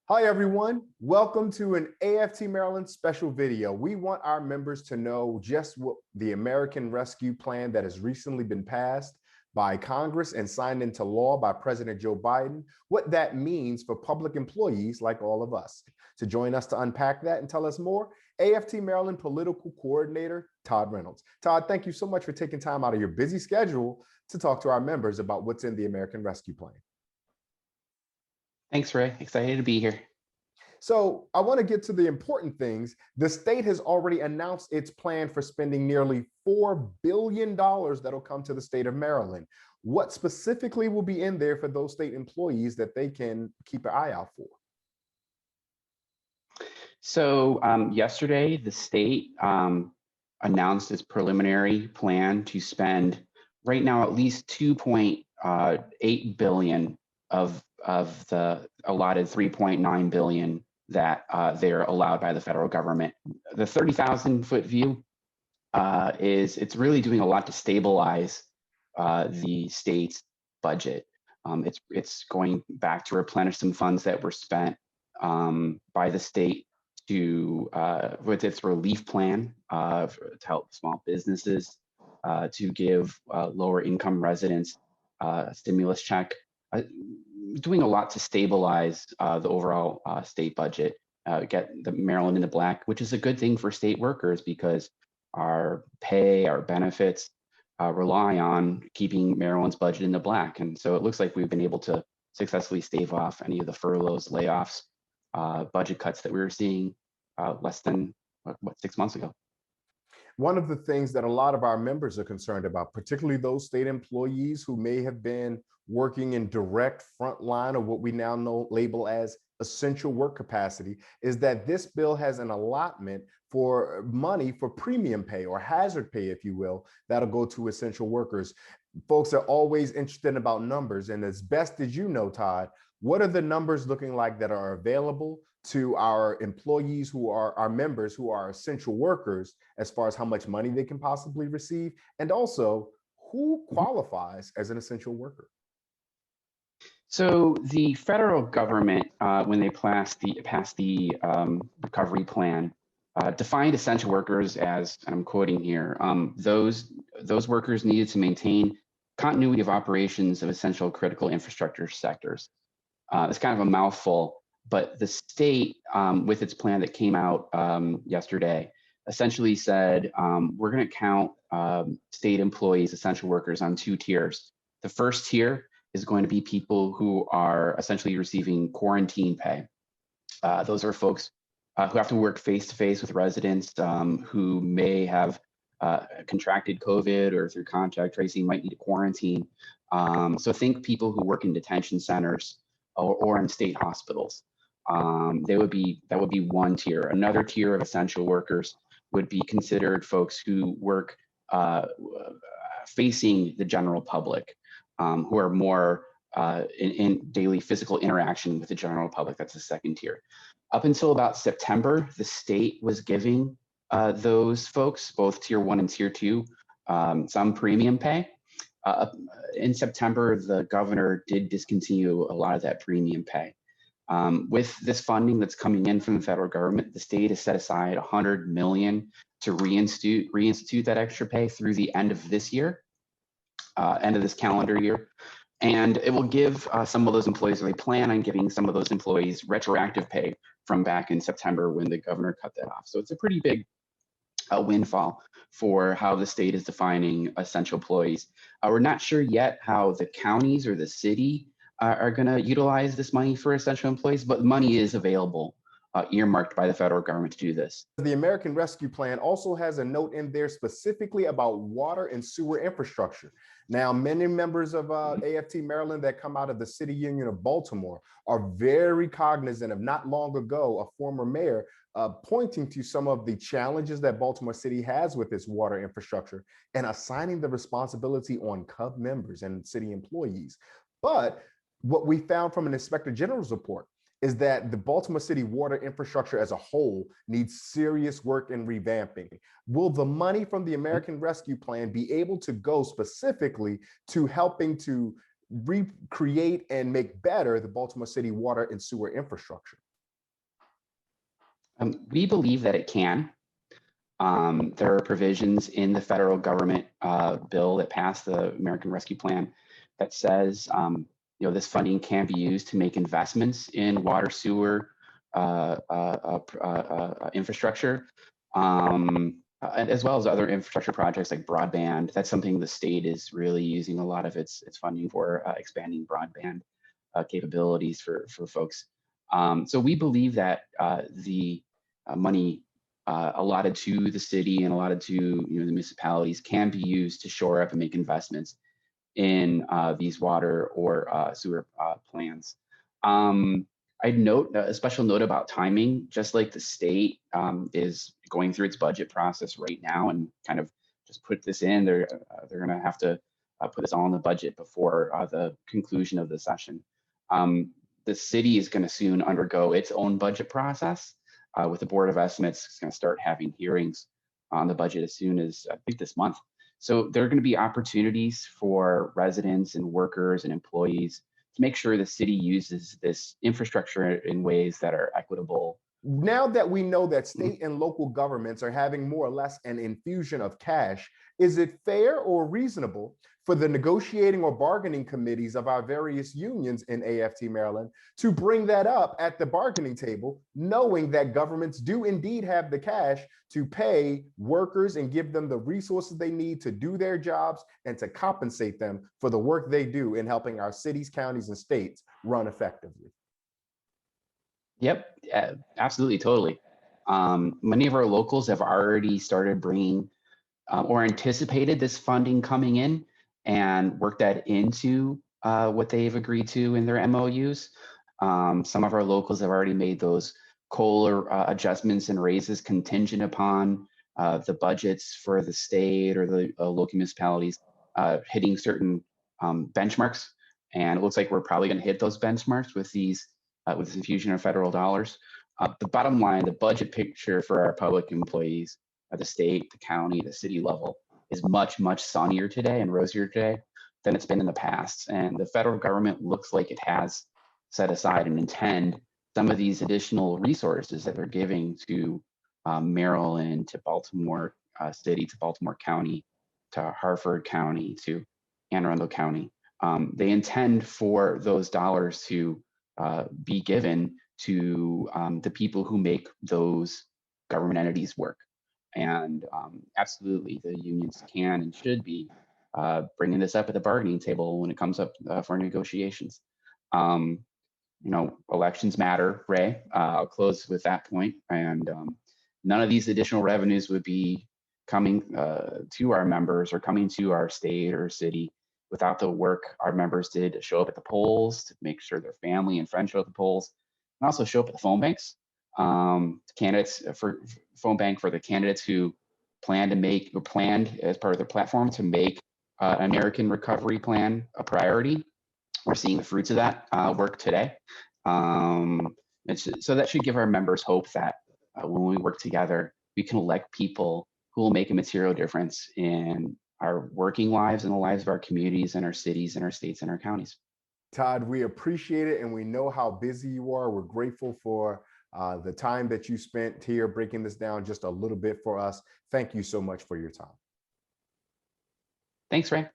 Hi everyone, welcome to an AFT-Maryland special video. We want our members to know just what the American Rescue Plan that has recently been passed by Congress and signed into law by President Joe Biden, what that means for public employees like all of us. To join us to unpack that and tell us more, AFT-Maryland Political Coordinator, Todd Reynolds. Todd, thank you so much for taking time out of your busy schedule to talk to our members about what's in the American Rescue Plan. Thanks, Ray. Excited to be here. So I want to get to the important things. The state has already announced its plan for spending nearly $4 billion that'll come to the state of Maryland. What specifically will be in there for those state employees that they can keep an eye out for? So yesterday, the state announced its preliminary plan to spend right now at least $2.8 billion of the allotted $3.9 billion that they're allowed by the federal government. The 30,000-foot view it's really doing a lot to stabilize the state's budget. It's going back to replenish some funds that were spent by the state to with its relief plan to help small businesses, to give lower income residents a stimulus check. Doing a lot to stabilize the overall state budget, get the Maryland in the black, which is a good thing for state workers because our pay, our benefits rely on keeping Maryland's budget in the black. And so it looks like we've been able to successfully stave off any of the furloughs, layoffs, budget cuts that we were seeing less than 6 months ago. One of the things that a lot of our members are concerned about, particularly those state employees who may have been working in direct front line of what we now know label as essential work capacity, is that this bill has an allotment for money for premium pay or hazard pay, if you will, that'll go to essential workers. Folks are always interested about numbers, and as best as you know, Todd, what are the numbers looking like that are available to our employees who are our members who are essential workers as far as how much money they can possibly receive, and also who qualifies as an essential worker? So the federal government, when they passed the recovery plan, defined essential workers as, and I'm quoting here, those workers needed to maintain continuity of operations of essential critical infrastructure sectors. It's kind of a mouthful, but the state, with its plan that came out yesterday, essentially said, we're going to count state employees, essential workers, on two tiers. The first tier is going to be people who are essentially receiving quarantine pay. Those are folks who have to work face-to-face with residents who may have contracted COVID or through contact tracing might need to quarantine. So think people who work in detention centers or in state hospitals. That would be one tier. Another tier of essential workers would be considered folks who work facing the general public, who are more in daily physical interaction with the general public. That's the second tier. Up until about September, the state was giving those folks, both tier 1 and tier 2, some premium pay. In September, the governor did discontinue a lot of that premium pay. With this funding that's coming in from the federal government, the state has set aside $100 million to reinstitute that extra pay through the end of this year, end of this calendar year. And it will give some of those employees, or they plan on giving some of those employees retroactive pay from back in September when the governor cut that off. So it's a pretty big windfall for how the state is defining essential employees. We're not sure yet how the counties or the city are going to utilize this money for essential employees, but money is available, earmarked by the federal government to do this. The American Rescue Plan also has a note in there specifically about water and sewer infrastructure. Now, many members of AFT-Maryland that come out of the City Union of Baltimore are very cognizant of not long ago, a former mayor pointing to some of the challenges that Baltimore City has with its water infrastructure and assigning the responsibility on CUB members and city employees. But what we found from an Inspector General's report is that the Baltimore City water infrastructure as a whole needs serious work and revamping. Will the money from the American Rescue Plan be able to go specifically to helping to recreate and make better the Baltimore City water and sewer infrastructure? We believe that it can. There are provisions in the federal government bill that passed the American Rescue Plan that says, this funding can be used to make investments in water, sewer, infrastructure, as well as other infrastructure projects like broadband. That's something the state is really using a lot of its funding for, expanding broadband capabilities for folks. So we believe that the money allotted to the city and allotted to the municipalities can be used to shore up and make investments in these water or sewer plans. I'd note a special note about timing, just like the state is going through its budget process right now and kind of just put this in. They're going to have to put this all in the budget before the conclusion of the session. The city is going to soon undergo its own budget process with the Board of Estimates. It's going to start having hearings on the budget as soon as I think this month. So there are going to be opportunities for residents and workers and employees to make sure the city uses this infrastructure in ways that are equitable. Now that we know that state and local governments are having more or less an infusion of cash, is it fair or reasonable for the negotiating or bargaining committees of our various unions in AFT-Maryland to bring that up at the bargaining table, knowing that governments do indeed have the cash to pay workers and give them the resources they need to do their jobs and to compensate them for the work they do in helping our cities, counties, and states run effectively? Yep, absolutely, totally. Many of our locals have already started bringing or anticipated this funding coming in and worked that into what they've agreed to in their MOUs. Some of our locals have already made those COLA adjustments and raises contingent upon the budgets for the state or the local municipalities hitting certain benchmarks. And it looks like we're probably going to hit those benchmarks with these with this infusion of federal dollars. The bottom line, the budget picture for our public employees at the state, the county, the city level is much, much sunnier today and rosier today than it's been in the past. And the federal government looks like it has set aside and intend some of these additional resources that they're giving to Maryland, to Baltimore City, to Baltimore County, to Harford County, to Anne Arundel County. They intend for those dollars to be given to the people who make those government entities work. And absolutely, the unions can and should be bringing this up at the bargaining table when it comes up for negotiations. Elections matter, Ray. I'll close with that point. And none of these additional revenues would be coming to our members or coming to our state or city without the work our members did to show up at the polls, to make sure their family and friends show up at the polls, and also show up at the phone banks. Candidates for phone bank for the candidates who planned as part of their platform to make American Recovery Plan a priority. We're seeing the fruits of that work today. So that should give our members hope that when we work together, we can elect people who will make a material difference in our working lives and the lives of our communities and our cities and our states and our counties. Todd, we appreciate it and we know how busy you are. We're grateful for the time that you spent here breaking this down just a little bit for us. Thank you so much for your time. Thanks, Ray.